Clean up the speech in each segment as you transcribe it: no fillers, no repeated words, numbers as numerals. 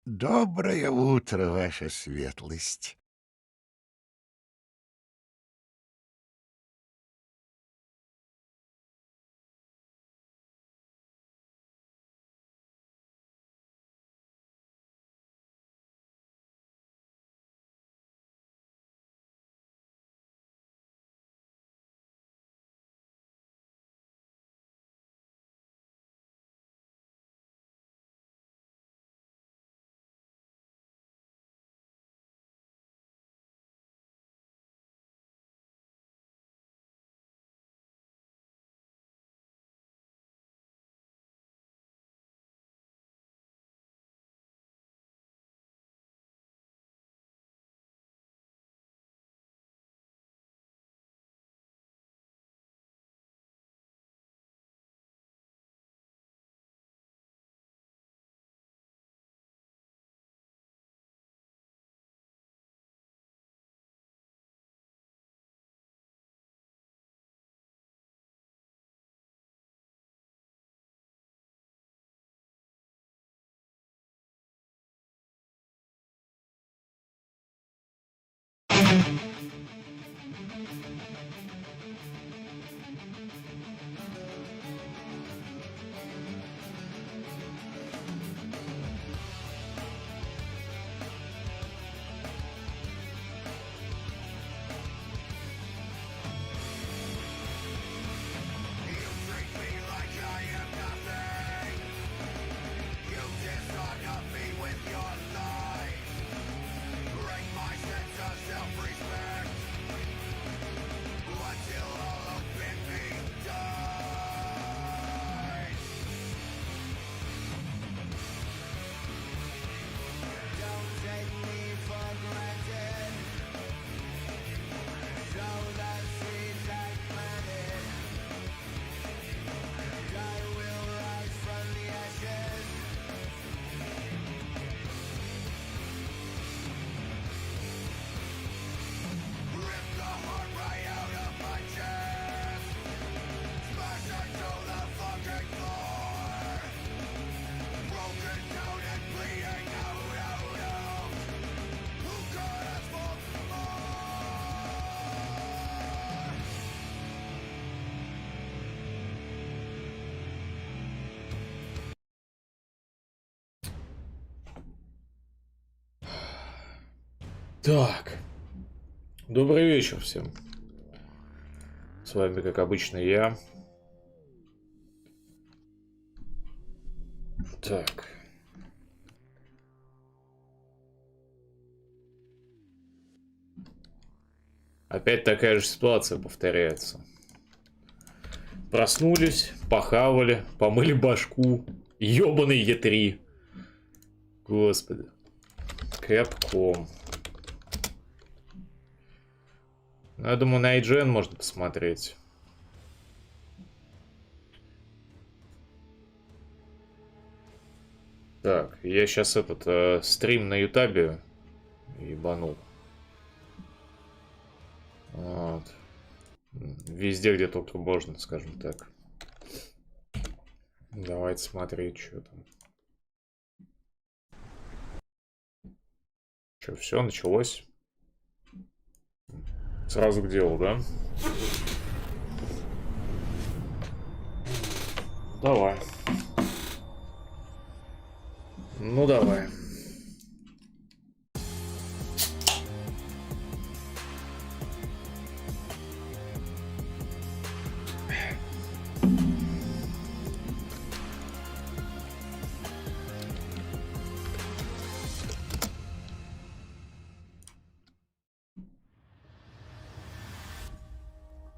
Доброе утро, ваша светлость. Так, добрый вечер всем. С вами, как обычно, я. Так. Опять такая же ситуация повторяется. Проснулись, похавали, помыли башку. Ёбаный Е3. Господи. Capcom. Ну, я думаю, на IGN можно посмотреть. Так, я сейчас этот стрим на Ютабе ебанул. Вот. Везде, где только можно, скажем так. Давайте смотреть, что там. Что, все, началось? Сразу к делу, да? Давай. Ну, давай.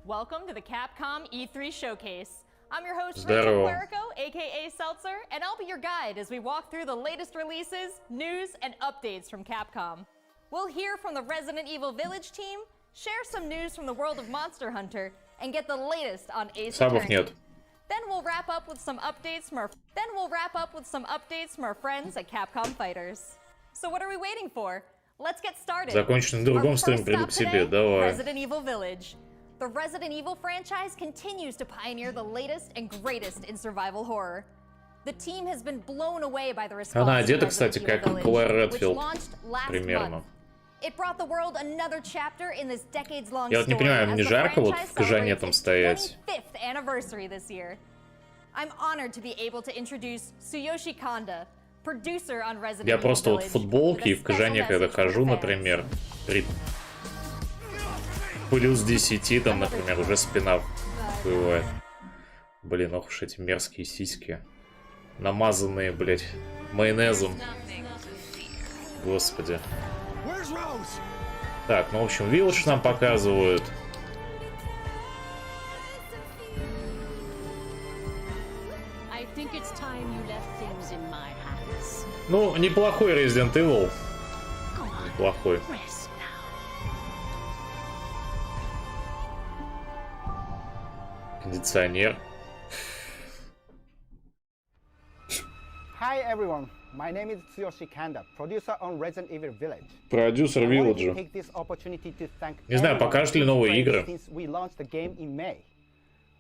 Welcome to the Capcom E3 Showcase. I'm your host, Rachel Здорово. Clerico, aka Seltzer, and I'll be your guide as we walk through the latest releases, news, and updates from Capcom. We'll hear from the Resident Evil Village team, share some news from the world of Monster Hunter, and get the latest on Ace Сабов Attorney. нет. Then we'll wrap up with some updates from our friends at Capcom Fighters. So what are we waiting for? Let's get started. Закончу на другом Our стриме, first приду stop к себе. today, Давай. Resident Evil Village. The Resident Evil franchise continues to pioneer the latest and greatest in survival horror. The team has been blown away by the response Она to одета, Resident кстати, Evil как Village, Клэр which Редфилд, launched last примерно. month. It brought the world another chapter in this decades-long Я вот не story понимаю, as не the жарко вот franchise в кожане celebrates там its стоять? 25th anniversary this year. I'm honored to be able to introduce Tsuyoshi Kanda, producer on Resident Я Evil просто вот в Village, футболке и with a в кожане, special когда message for хожу, the fans. например, при плюс 10, там, например, уже спина бывает. Блин, ох уж эти мерзкие сиськи. Намазанные, блядь, майонезом. Господи. Так, ну, в общем, Village нам показывают. Ну, неплохой Resident Evil. Неплохой. Кондиционер. Hi everyone, my name is Tsuyoshi Kanda, producer on Resident Evil Village. Продюсер I wanted to Village. take this opportunity to thank Не знаю, everyone покажут ли who's новые played игры. since we launched the game in May.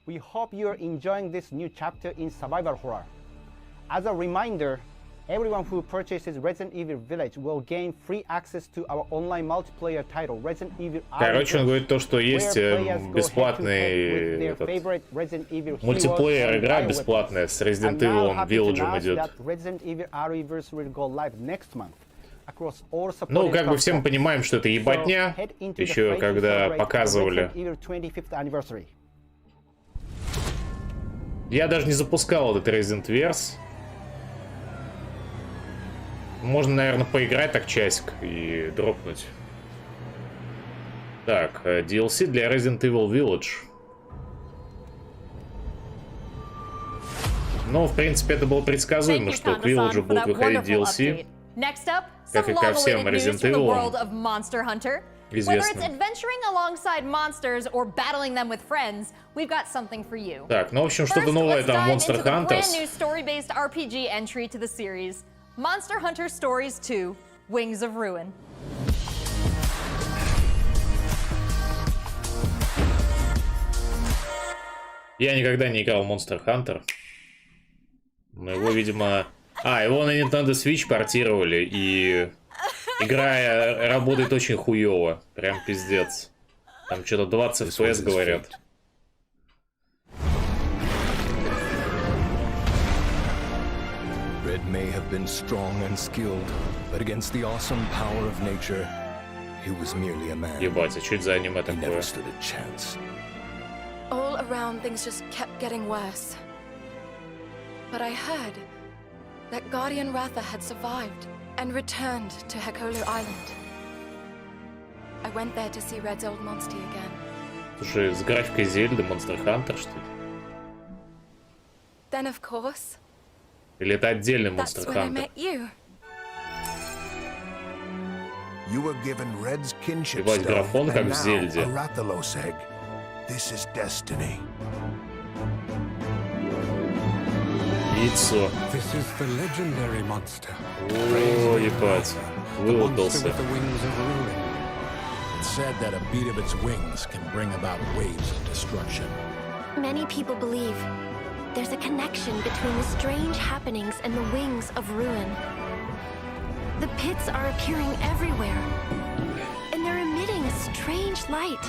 We hope you're enjoying this new chapter in survival horror. As a reminder, everyone who purchases Resident Evil Village will gain free access to our online multiplayer title, Resident Evil Короче, он говорит то, что where есть players go бесплатный head-to-head with their этот, favorite Resident Evil мультиплеер heroes игра and бесплатная с Resident I'm now Evil happy to Village announce идет. that Resident Evil RE-verse will go live next month across all Ну, supported как бы все мы platforms. понимаем, что это So, ебатня. head into the Еще fight to когда celebrate the показывали. Resident Evil 25th anniversary. Я даже не запускал этот Resident Verse. Можно, наверное, поиграть так часик и дропнуть. Так, DLC для Resident Evil Village. Ну, в принципе, это было предсказуемо, что к Village будут выходить DLC. Как и ко всем Resident Evil Whether it's известным. adventuring alongside monsters or battling them with friends, we've got something for you. Так, ну, в общем, что-то First, новое let's там dive Monster into the brand Hunters. new story-based RPG entry to the series, Monster Hunter Stories 2: Wings of Ruin. Я никогда не играл в Monster Hunter. Но его, видимо... его на Nintendo Switch портировали, и игра работает очень хуёво. Прям пиздец. Там что-то 20 FPS говорят. Red may have been strong and skilled, but against the awesome power of nature, he was merely a man. Ебать, а что это за аниме He never такое? stood a chance. All around, things just kept getting worse. But I heard that Guardian Ratha had survived and returned to Hekolu Island. I went there to see Red's old monster again. Слушай, с графикой Зельды Monster Hunter, что ли? Then, of course, Или это отдельный that's Monster when I Hunter? met you. You were given Red's kinship Ебать, stone, графон как and в now Зельде. a Rathalos egg. This is destiny. Яйцо. This is the legendary monster. О, ебать. The monster Вылупился. with the wings of ruin. It's said that a beat of its wings can bring about waves of destruction. Many people believe there's a connection between the strange happenings and the wings of ruin. The pits are appearing everywhere, and they're emitting a strange light.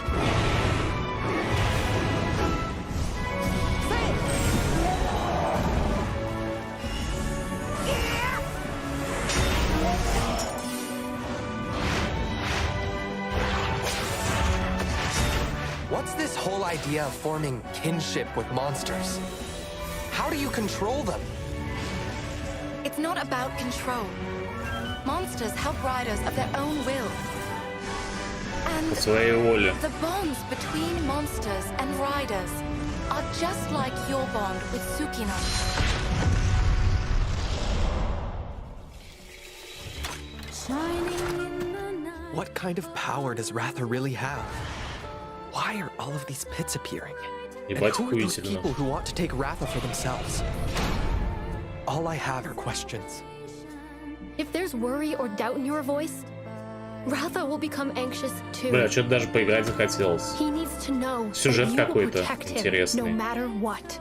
What's this whole idea of forming kinship with monsters? How do you control them? It's not about control. Monsters help riders of their own will. And По своей воле. the bonds between monsters and riders are just like your bond with Tsukino. What kind of power does Ratha really have? Why are all of these pits appearing? And Ебать, who are those охуительно. people who want to take Ratha for themselves? All I have are questions. If there's worry or doubt in your voice, Ratha will become anxious too. Бля, что-то даже поиграть захотелось. He needs to know Сюжет that you will какой-то protect him интересный. no matter what.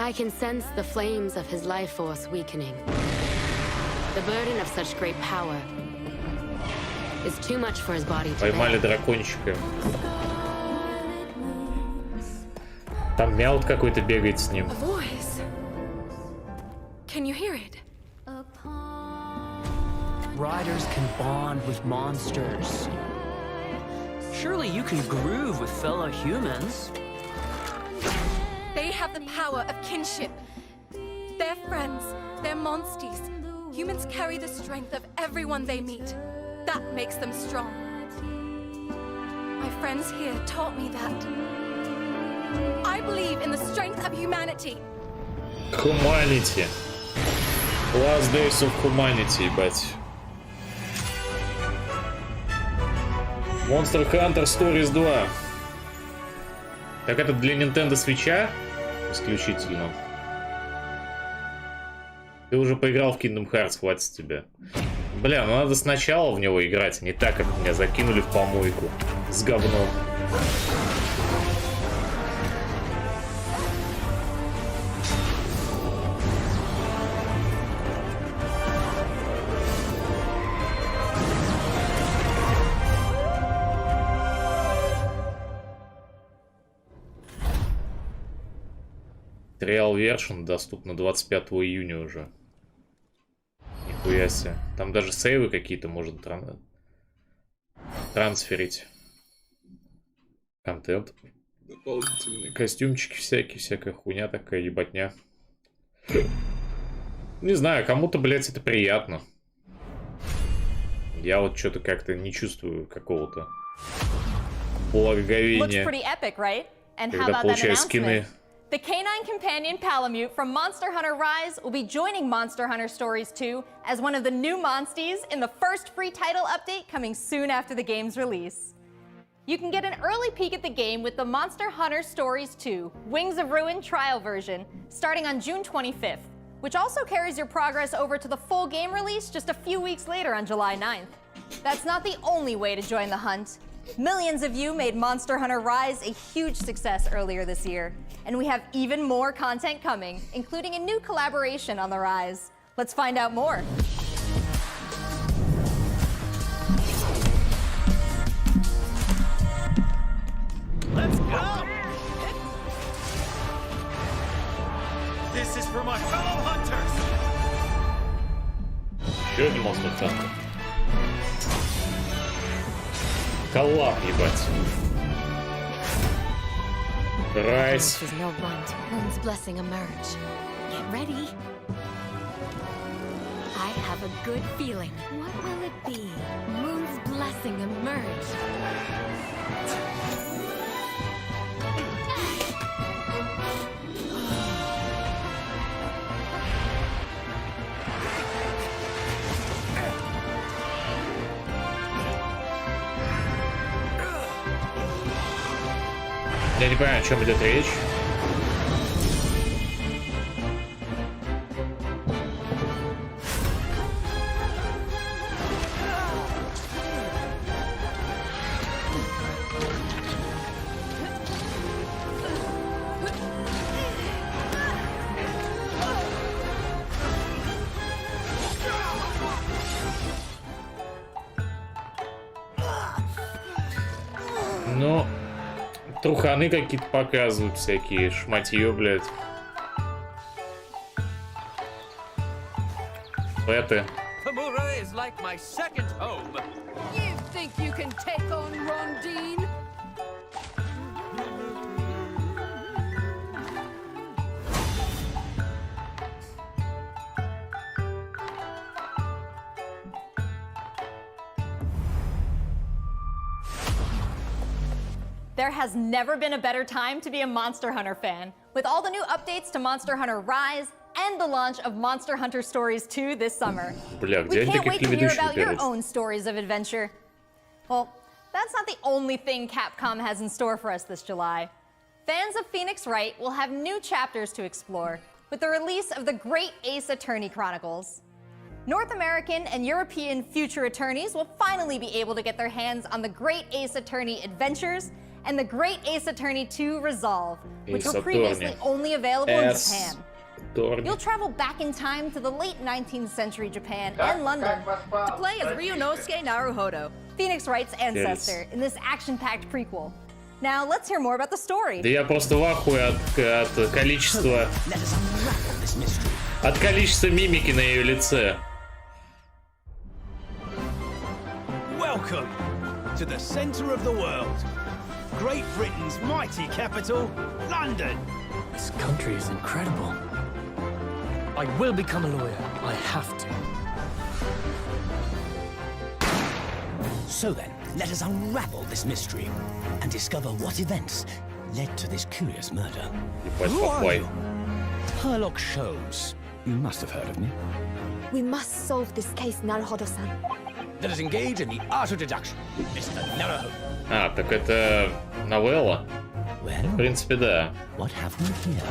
I can sense the flames of his life force weakening. The burden of such great power is too much for his body to Поймали bear. дракончика. Там мяут какой-то бегает с ним. A voice. Can you hear it? Riders can bond with monsters. Surely you can groove with fellow humans. They have the power of kinship. They're friends. They're monsties. Humans carry the strength of everyone they meet. That makes them strong. My friends here taught me that. I believe in the strength of humanity. Humanity. Last Days of Humanity, ебать. Monster Hunter Stories 2. Так это для Nintendo Switch'а? Исключительно. Ты уже поиграл в Kingdom Hearts, хватит с тебя. Бля, ну надо сначала в него играть, а не так, как меня закинули в помойку. С говном. Trial Version доступна 25 июня уже. Нихуя себе. Там даже сейвы какие-то можно трансферить. Контент. Дополнительные костюмчики всякие, всякая хуйня такая, ебатня. Не знаю, кому-то, блядь, это приятно. Я вот что-то как-то не чувствую какого-то благоговения. Когда получаю скины. The canine companion Palamute from Monster Hunter Rise will be joining Monster Hunter Stories 2 as one of the new monsties in the first free title update coming soon after the game's release. You can get an early peek at the game with the Monster Hunter Stories 2 Wings of Ruin trial version starting on June 25th, which also carries your progress over to the full game release just a few weeks later on July 9th. That's not the only way to join the hunt. Millions of you made Monster Hunter Rise a huge success earlier this year, and we have even more content coming, including a new collaboration on the Rise. Let's find out more. Let's go! This is for my fellow hunters! Еще один Monster Hunter. Коллап, ебать. Райс. There's no runt. Moon's blessing emerge. Get ready. I have a good feeling. What will it be? Moon's blessing emerge. Я не понимаю, о чем идет речь. Ну, труханы какие-то показывают, всякие шматье, блядь. Беты. Hamura is like my second home. You think you can take on Rondine? There has never been a better time to be a Monster Hunter fan, with all the new updates to Monster Hunter Rise and the launch of Monster Hunter Stories 2 this summer. Бля, где We они can't таких wait to hear ведущих about your берут? own stories of adventure. Well, that's not the only thing Capcom has in store for us this July. Fans of Phoenix Wright will have new chapters to explore with the release of the Great Ace Attorney Chronicles. North American and European future attorneys will finally be able to get their hands on the Great Ace Attorney adventures and the Great Ace Attorney 2 Resolve, which Ace were previously Attorney. only available in Ace Japan. Attorney. You'll travel back in time to the late 19th century Japan and London to play as Ryunosuke Naruhodo, Phoenix Wright's ancestor, in this action-packed prequel. Now, let's hear more about the story. Да я просто в ахуе от количества... От количества мимики на ее лице. Welcome to the center of the world. Great Britain's mighty capital, London. This country is incredible. I will become a lawyer. I have to. So then, let us unravel this mystery and discover what events led to this curious murder. Who are you? Herlock shows. You must have heard of me. We must solve this case, Naruhodo-san. Let us engage in the art of deduction, Mr. Naruhodo. А, так это новелла? В принципе, да. What have we here?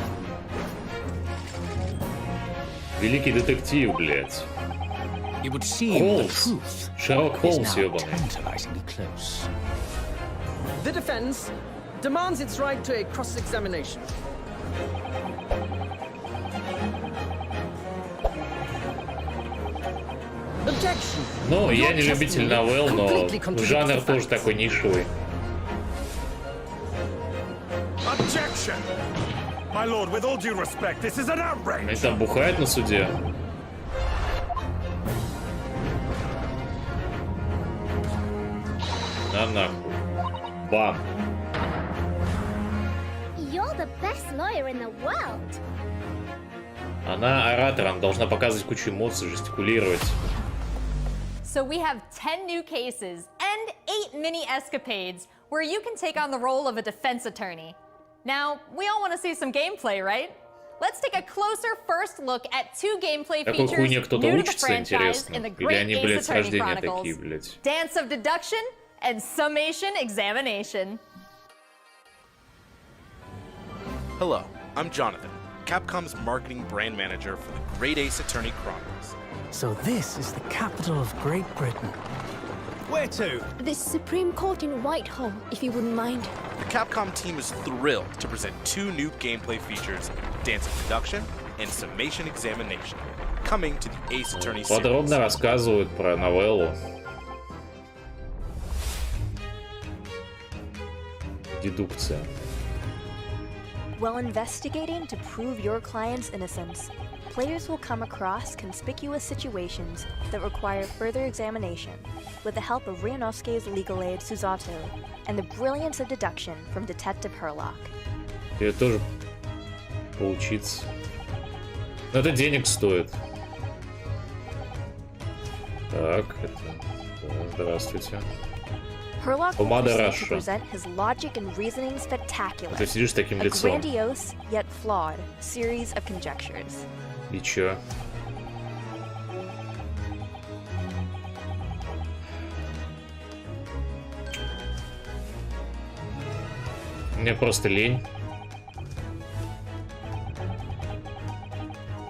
Великий детектив, блядь. It would seem the truth Шерлок is Холмс, now ёбаный. tantalizingly close. The defense demands its right to a cross-examination. Objection. Ну, я не любитель новелл, но жанр тоже такой нишевый. Objection! My lord, with all due respect, this is an outrage! Они там бухают на суде. На нахуй. Бам. You're the best lawyer in the world. Она оратор, она должна показывать кучу эмоций, жестикулировать. So we have 10 new cases and 8 mini escapades where you can take on the role of a defense attorney. Now, we all want to see some gameplay, right? Let's take a closer first look at 2 gameplay Какой features хуйне кто-то new to the учится, franchise интересно? in the Или Great они, Ace блядь, с Attorney рождения Chronicles: такие, блядь? Dance of Deduction and Summation Examination. Hello, I'm Jonathan, Capcom's marketing brand manager for the Great Ace Attorney Chronicles. So this is the capital of Great Britain. Where to? The Supreme Court in Whitehall, if you wouldn't mind. The Capcom team is thrilled to present 2 new gameplay features, Dance of Deduction and Summation Examination, coming to the Ace Attorney series. Подробно рассказывают про новеллу. Дедукция. While investigating to prove your client's innocence, players will come across conspicuous situations that require further examination with the help of Ryunosuke's legal aid Susato and the brilliance of deduction from Detective Herlock. Это тоже поучиться. Но это денег стоит. Так, это... Здравствуйте. Herlock will Помада proceed to Раша. present his logic and reasoning spectacular, Ты сидишь с таким a лицом. grandiose yet flawed series of conjectures. И чё? Мне просто лень.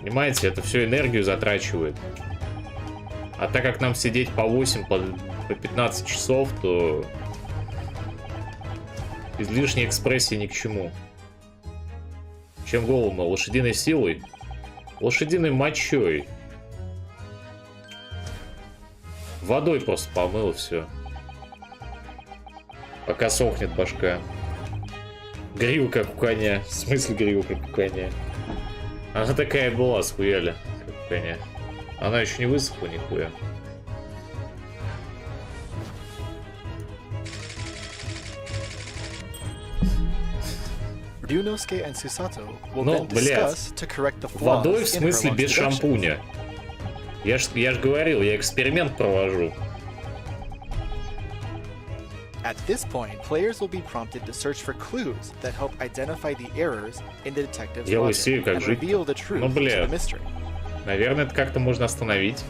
Понимаете, это всю энергию затрачивает. А так как нам сидеть по 8, по 15 часов, то излишней экспрессии ни к чему. Чем голодно? Лошадиной силой? Лошадиной мочой. Водой просто помыл, все. Пока сохнет башка. Грива как у коня. В смысле грива как у коня? Она такая была, схуяли, как у коня. Она еще не высохла нихуя. Ryunosuke and Susato will Ну, then discuss блядь. to correct the Водой в flaws in смысле Herlock's без deduction. шампуня. Я ж говорил, я эксперимент провожу. At this point, players will be prompted to search for clues that help identify the errors in the detective's Я logic лысею, как and жить. reveal the truth Ну, to the бля. mystery. Наверное, это как-то можно остановить.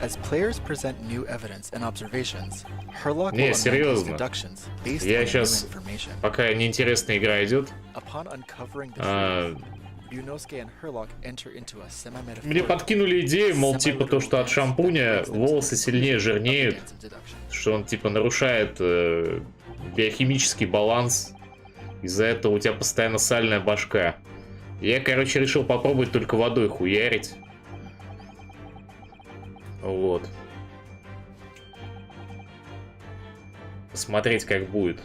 As players present new evidence and observations, Herlock will Не, amend his серьезно. deductions based Я on new сейчас, information. пока неинтересная игра идет, Upon uncovering the truth, Bunosuke and Herlock enter into a semi-metaphorical... Мне подкинули идею, мол, типа то, что от шампуня волосы сильнее жирнеют, что он типа нарушает биохимический баланс, из-за этого у тебя постоянно сальная башка. Я, короче, решил попробовать только водой хуярить. Вот. Посмотреть, как будет.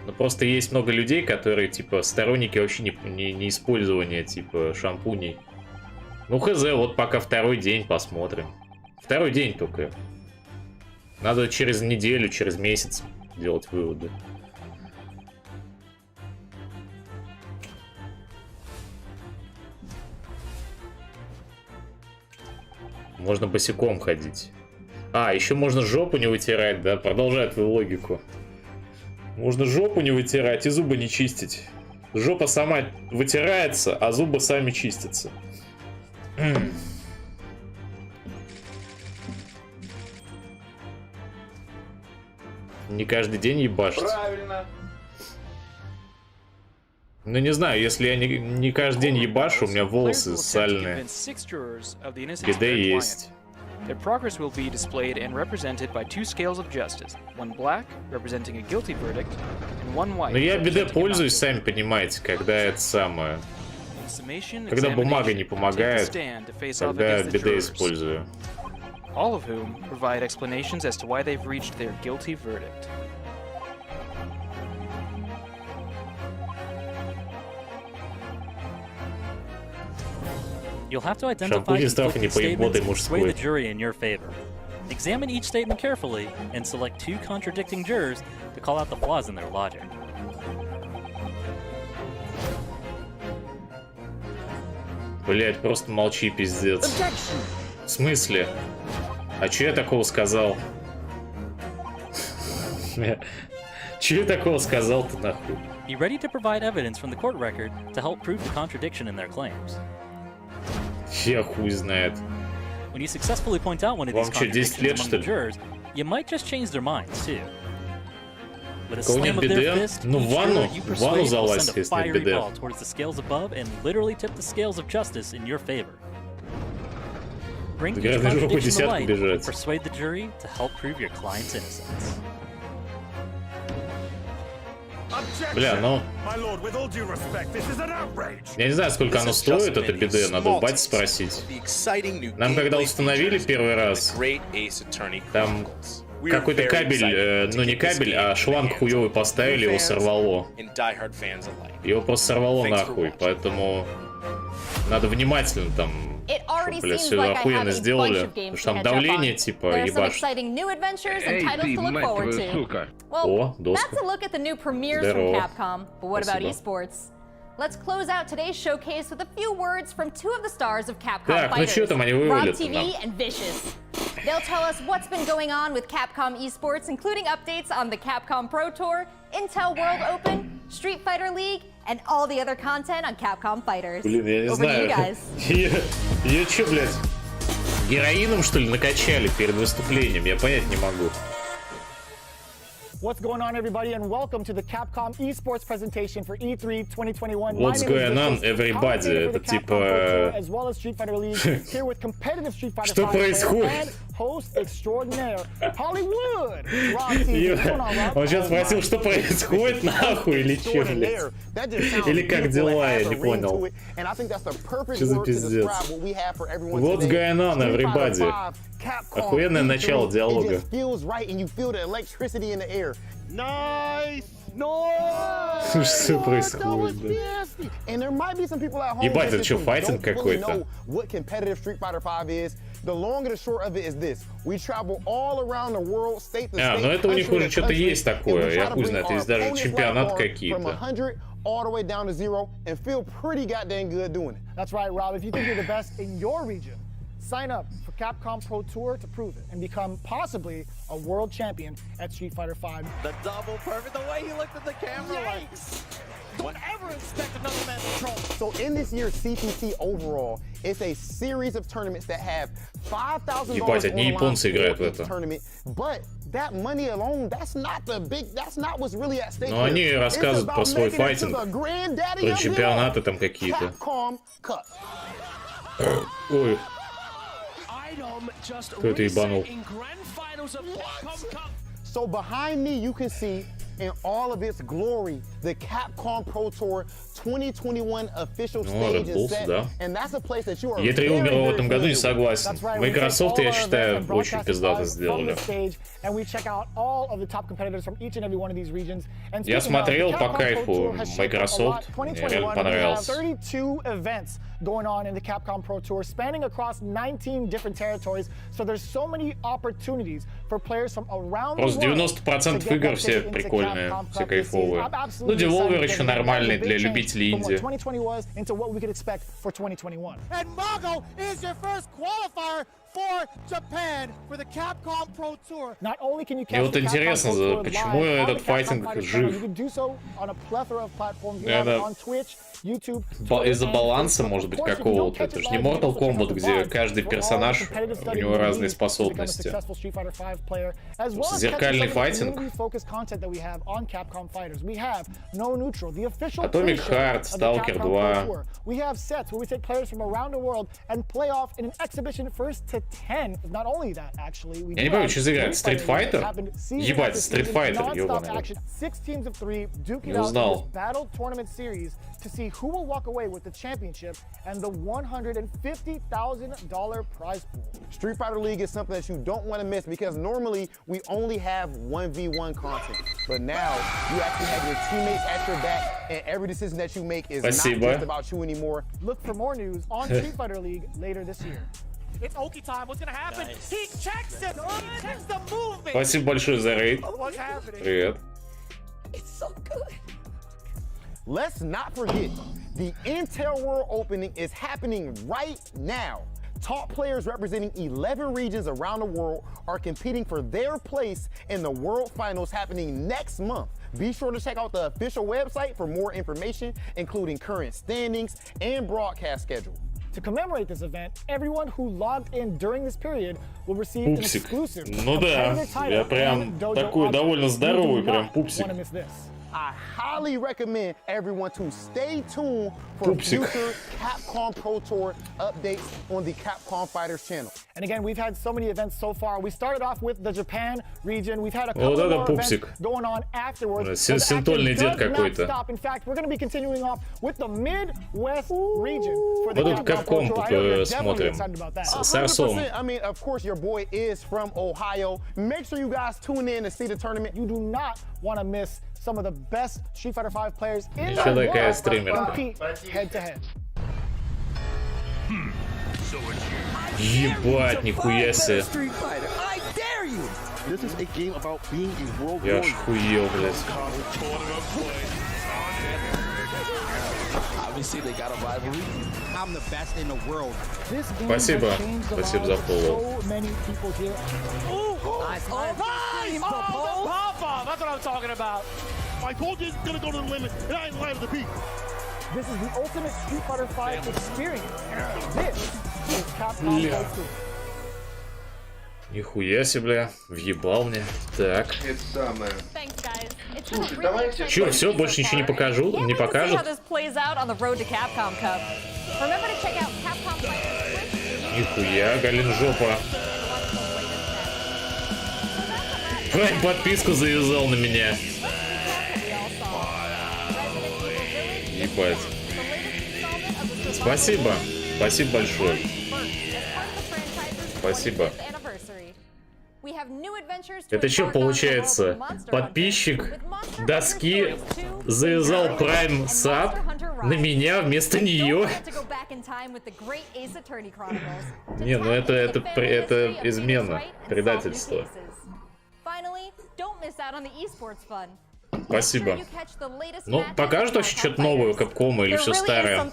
Но просто есть много людей, которые, типа, сторонники вообще не использования, типа, шампуней. Ну, хз, вот пока второй день посмотрим. Второй день только. Надо через неделю, через месяц делать выводы. Можно босиком ходить. А, еще можно жопу не вытирать, да? Продолжай твою логику. Можно жопу не вытирать и зубы не чистить. Жопа сама вытирается, а зубы сами чистятся. Не каждый день ебашить. Правильно. Ну не знаю, если я не каждый день ебашу, у меня волосы сальные. Биде есть. Their progress will be displayed and represented by two scales of justice, one black, representing a guilty verdict, and one white. Но я биде пользуюсь, сами понимаете, когда это самое... Когда бумага не помогает, тогда биде использую. All of whom provide explanations as to why they've reached their guilty verdict. You'll have to identify conflicting statements and sway the jury in your favor. Examine each statement carefully and select two contradicting jurors to call out the flaws in their logic. Блять, просто молчи, пиздец. В смысле? А чё я такого сказал? Чё я такого сказал-то нахуй? Be ready to provide evidence from the court record to help prove the contradiction in their claims. Я хуй знает. When you successfully point out one of these contradictions among the jurors, you might just change their minds too. With a slam of their fist, each juror you persuade will send a fiery ball towards the scales above and literally tip the scales of justice in your favor. Bring each contradiction to light and persuade the jury to help prove your client's innocence. Бля, ну... Я не знаю, сколько оно стоит, это биде, надо у бати спросить. Нам когда установили первый раз, там какой-то кабель, ну не кабель, а шланг хуёвый поставили, его сорвало. Его просто сорвало нахуй, поэтому надо внимательно там... Чтобы, блядь, все охуенно сделали, потому что там давление, типа, ебашит. Эй, ты, мать твою, сука. О, доска. That's a look at the new premieres from Capcom, but what about esports? Let's close out today's showcase with a few words from two of the stars of Capcom fighters, Rob TV and Vicious. They'll tell us what's been going on with Capcom esports, including updates on the Capcom Pro Tour, Intel World Open, Street Fighter League, and all the other content on Capcom Fighters. Блин, я не Over знаю. to you guys. Её чё, блядь, героином, что ли, накачали перед выступлением? Я понять не могу. What's going on, everybody, and welcome to the Capcom esports presentation for E3 2021. What's going on, everybody? Это типа... Что происходит? Он сейчас спросил, что происходит, нахуй, или чё, блядь? Или как дела, я не понял. Что за пиздец? What's going on, everybody? Охуенное начало диалога. Что происходит, да? Ебать, это что, файтинг какой-то? А, ну это у них уже что-то есть такое, я хуй знает, есть даже чемпионаты какие-то. All the way down to zero and feel pretty goddamn good doing it. That's right, Rob. If you think you're the best in your region, sign up for Capcom Pro Tour to prove it and become possibly a world champion at Street Fighter V. The double perfect, the way he looked at the camera like... Don't ever expect another man to troll. So in this year's CPC overall, it's a series of tournaments that have $5,000 Ебать, одни японцы играют в это. tournament, but that money alone, that's not what's really at stake. Но они рассказывают про свой файтинг, про чемпионаты там какие-то. Capcom Cup. Ой. Кто это ебанул? So behind me, you can see in all of its glory the Capcom Pro Tour 2021 official stage is set, and that's a place that you are E3 умерло в этом году, не согласен. Microsoft, я считаю, очень пиздато сделали. Я смотрел по кайфу Microsoft, мне реально понравилось. Going on in the Capcom Pro Tour, spanning across 19 different territories, so there's so many opportunities for players from around the world. Просто 90% игр все прикольные, все кайфовые. Ну, Devolver еще нормальный для любителей инди. 2020 was into what we could expect for 2021. And Mago is your first qualifier for Japan for the Capcom Pro Tour. Not only can you catch Мне вот интересно, почему этот файтинг жив? Из-за баланса, может быть, какого-то. Это же не Mortal Kombat, где каждый персонаж, у него разные способности. Просто зеркальный файтинг. Atomic Heart, Stalker 2. Я не помню, что за игра. Street Fighter? Ебать, Street Fighter, ёбаный. Не узнал. To see who will walk away with the championship and the $150,000 prize pool. Street Fighter League is something that you don't want to miss because normally we only have 1v1 content, but now you actually have your teammates at your back, and every decision that you make is not just about you anymore. Look for more news on Street Fighter League later this year. It's Oki time. What's gonna happen? Nice. He checks it. He checks the movement. Спасибо большое за рейд. Привет. It's so good. Let's not forget, the Intel World Opening is happening right now. Top players representing 11 regions around the world are competing for their place in the World Finals happening next month. Be sure to check out the official website for more information, including current standings and broadcast schedule. To commemorate this event, everyone who logged in during this period will receive an exclusive Ну да, я прям такой довольно здоровый, прям пупсик. I highly recommend everyone to stay tuned for future Capcom Pro Tour updates on the Capcom Fighters channel. And again, we've had so many events so far. We started off with the Japan region. We've had a couple more events going on afterwards. Сентольный дед какой-то. In fact, we're going to be continuing off with the Midwest region for the Capcom Pro Tour. смотрим. С Арсом. I mean, of course, your boy is from Ohio. Make sure you guys tune in to see the tournament. You do not want to miss some of the best Street Fighter V players in the world compete head-to-head. Ебать, нихуя себе. Я аж хуел, блядь. Спасибо. Спасибо за фоллоу. That's what I'm talking about. My told you he's gonna go to the limit, and I ain't lying to the peak. This is the ultimate Street Fighter V experience. This is Capcom Pro Tour. Нихуя себе, бля. Въебал мне. Так. Чё, все, больше ничего не покажу? Не покажут? Нихуя, Галин жопа. Ай, подписку завязал на меня. Ебать. Спасибо. Спасибо большое. Спасибо. Это что получается? Подписчик доски завязал Prime Sub на меня вместо нее? Не, ну это измена, предательство. Спасибо. Ну, покажут вообще что-то новое, Capcom или все старое?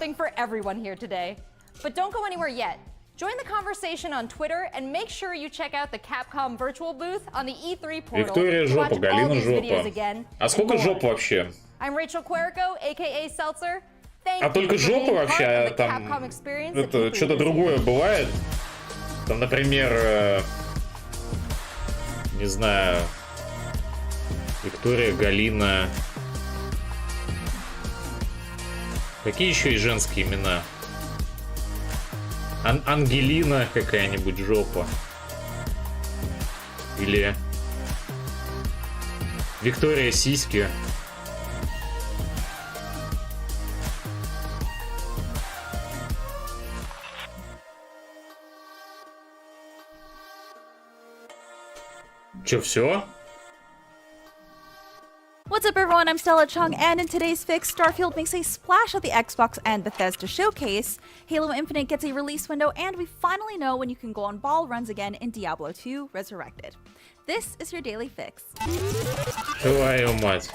Join the conversation on Twitter and make sure you check out the Capcom virtual booth on the E3 portal. Виктория жопа, Галина жопа. А сколько жоп вообще? I'm Rachel Querico, aka Seltzer. Thank А только you for жопа being вообще, part of the там Capcom experience that это people что-то use. другое бывает. Там, например, не знаю, Виктория, Галина. Какие еще есть женские имена? Ангелина какая-нибудь жопа. Или Виктория Сиськи. Че, все? What's up everyone, I'm Stella Chung, and in today's fix, Starfield makes a splash at the Xbox and Bethesda showcase, Halo Infinite gets a release window, and we finally know when you can go on ball runs again in Diablo 2 Resurrected. This is your daily fix. Твою мать.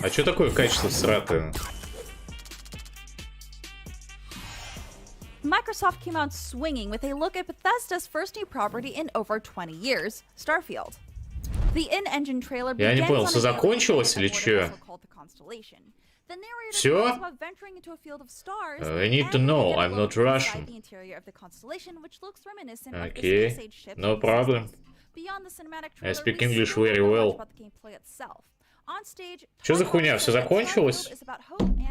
А что такое качество сратое? Microsoft came out swinging with a look at Bethesda's first new property in over 20 years, Starfield. The in-engine trailer Я не begins понял, on все a закончилось или что? Все? I need to know, I'm not Russian. Okay, no problem. I speak English very well. Что за хуйня? Все закончилось?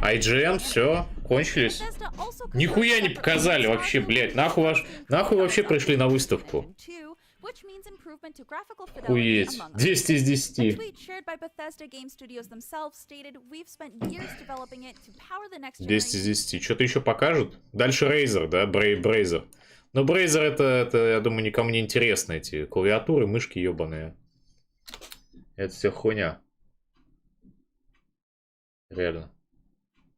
IGN, все, кончились. Нихуя не показали вообще, блять. Нахуй вообще пришли на выставку. Охуеть. 10 из 10. 10 из 10. Что-то еще покажут? Дальше Razer, да? Бразер. Но Бразер это, я думаю, никому не интересно. Эти клавиатуры, мышки ебаные. Это все хуйня. Реально.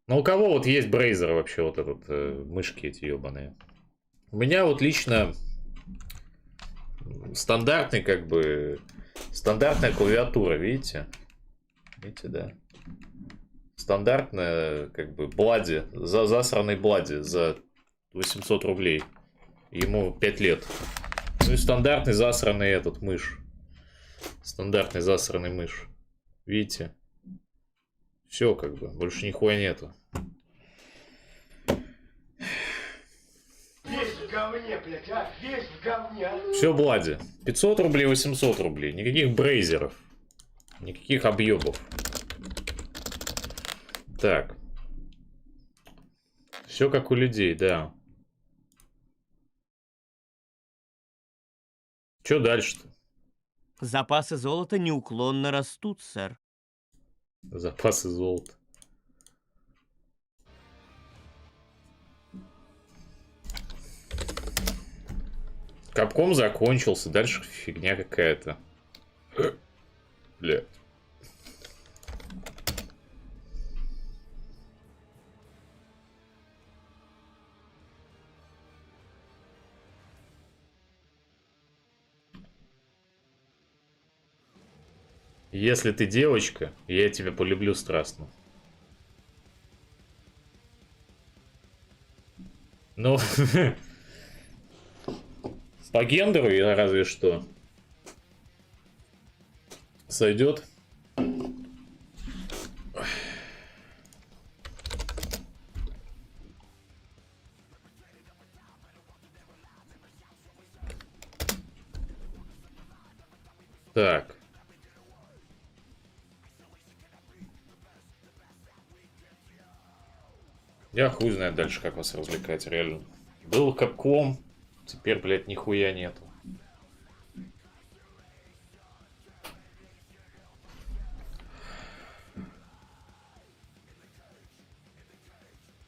Но у кого вот есть Бразер вообще, вот этот, мышки эти ебаные? У меня вот лично стандартный, как бы, стандартная клавиатура, видите? Видите, да? Стандартная, как бы, Блади, засранный Блади за 800 рублей. Ему 5 лет. Ну и стандартный засранный этот мышь. Стандартный засранный мышь. Видите? Все, как бы, больше нихуя нету. Весь в говне, блядь, а? Весь в говне. Все, Блади. 500 рублей, 800 рублей. Никаких брейзеров. Никаких объебов. Так. Все как у людей, да. Что дальше-то? Запасы золота неуклонно растут, сэр. Запасы золота. Capcom закончился, дальше фигня какая-то. Бля. Если ты девочка, я тебя полюблю страстно. Ну, по гендеру я разве что. Сойдет. Так. Я хуй знает дальше, как вас развлекать, реально. Был Capcom, теперь, блядь, нихуя нету.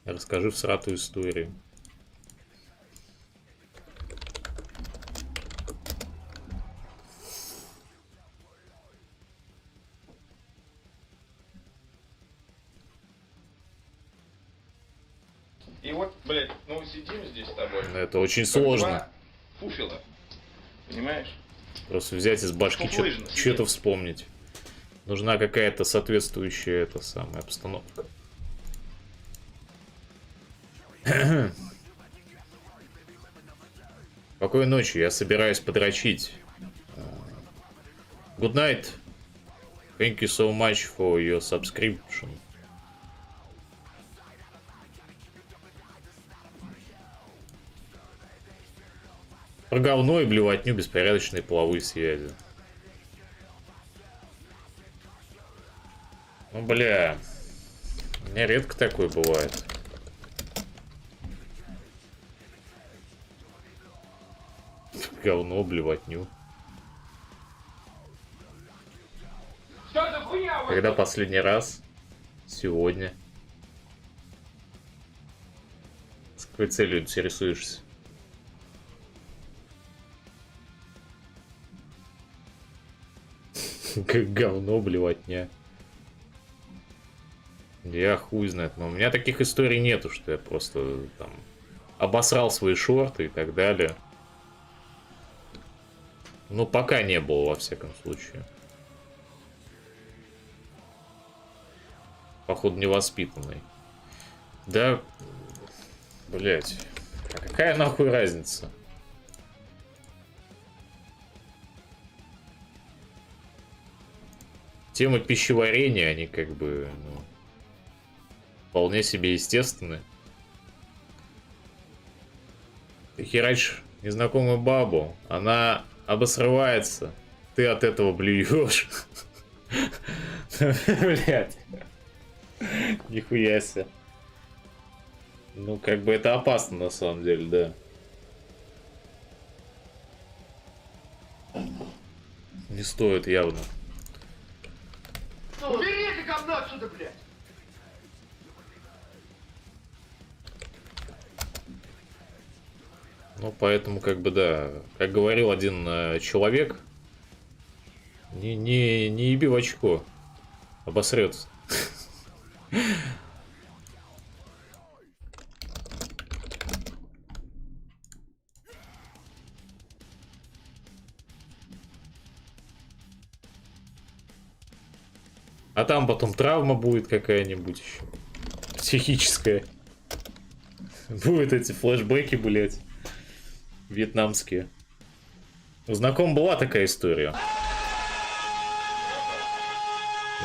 Расскажи всратую историю. И вот, блядь, ну сидим здесь с тобой. Это очень сложно. Фуфела. Понимаешь? Просто взять из башки что-то вспомнить. Нужна какая-то соответствующая эта самая обстановка. Спокойной ночи, я собираюсь подрочить. Good night. Thank you so much for your subscription. Про говно и блевотню, беспорядочные половые связи. Ну, бля. У меня редко такое бывает. Говно, блевотню. Когда последний раз? Сегодня. С какой целью интересуешься? Как говно, блевотня. Я хуй знает. Но у меня таких историй нету, что я просто там обосрал свои шорты и так далее. Ну, пока не было, во всяком случае. Походу, невоспитанный. Да, блять. А какая нахуй разница? Темы пищеварения, они как бы, ну, вполне себе естественны. Ты херачишь незнакомую бабу, она обосрывается, ты от этого блюешь. Блять. Нихуя себе. Ну, как бы это опасно на самом деле, да. Не стоит явно. Убери это говно отсюда, блядь! Ну, поэтому, как бы, да. Как говорил один человек, не еби в очко. Обосрется. А там потом травма будет какая-нибудь еще. Психическая. Будут эти флешбеки, блять. Вьетнамские. У знакомых была такая история.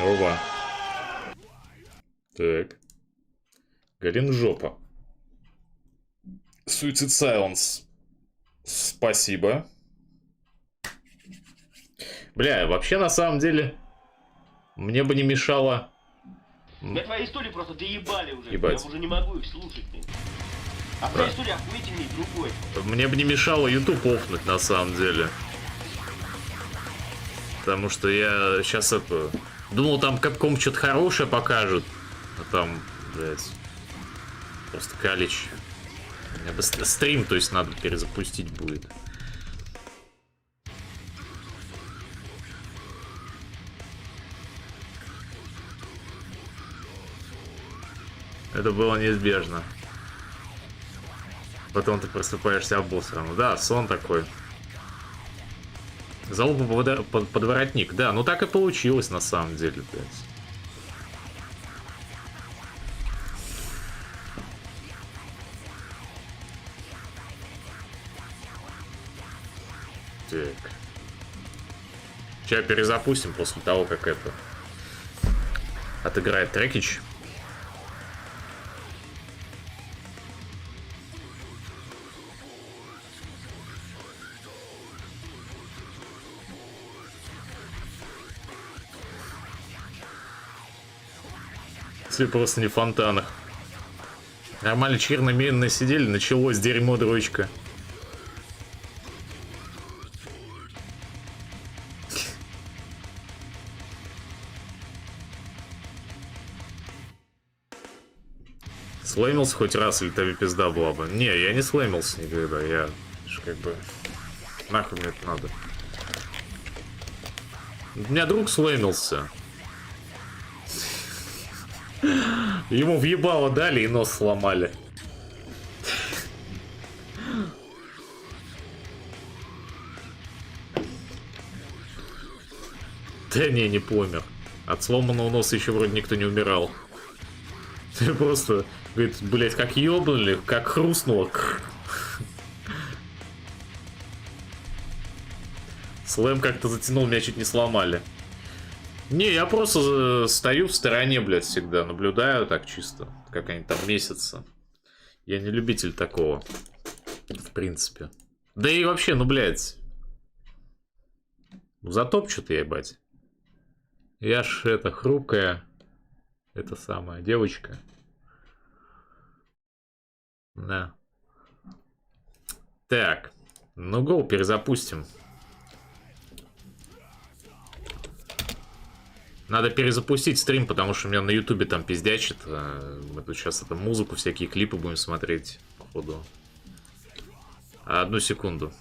Оба. Так. Галин жопа. Suicide Silence. Спасибо. Бля, вообще на самом деле мне бы не мешало. Я твои истории просто доебали уже. Ебать. Я уже не могу их слушать. А твоя история охуительней другой. Мне бы не мешало YouTube офнуть на самом деле. Потому что я сейчас это... Думал, там Capcom что-то хорошее покажут. А там, блядь, просто калич. Мне бы стрим, то есть, надо перезапустить будет. Это было неизбежно. Потом ты просыпаешься обосранным. Да, сон такой. Залупа под воротник. Да, ну так и получилось на самом деле, блядь. Так. Сейчас перезапустим после того, как это отыграет Трекич. Если просто не в фонтанах. Нормально черно-медленно сидели, началось дерьмо дрочка. Слэмился хоть раз, или тебе пизда была бы? Не, я не слэмился никогда, я как бы... Нахуй мне это надо. У меня друг слэмился. Ему въебало дали и нос сломали. Да не помер. От сломанного носа еще вроде никто не умирал. Просто, говорит, блять, как ёбнули, как хрустнуло. Слэм как-то затянул, меня чуть не сломали. Не, я просто стою в стороне, блядь, всегда. Наблюдаю так чисто, как они там месяцы. Я не любитель такого. В принципе. Да и вообще, ну, блядь. Затопчут я, ебать. Я ж это хрупкая. Это самая девочка. Да. Так. Ну, гоу, перезапустим. Надо перезапустить стрим, потому что у меня на ютубе там пиздячит. Мы тут сейчас это музыку, всякие клипы будем смотреть, походу. Одну секунду.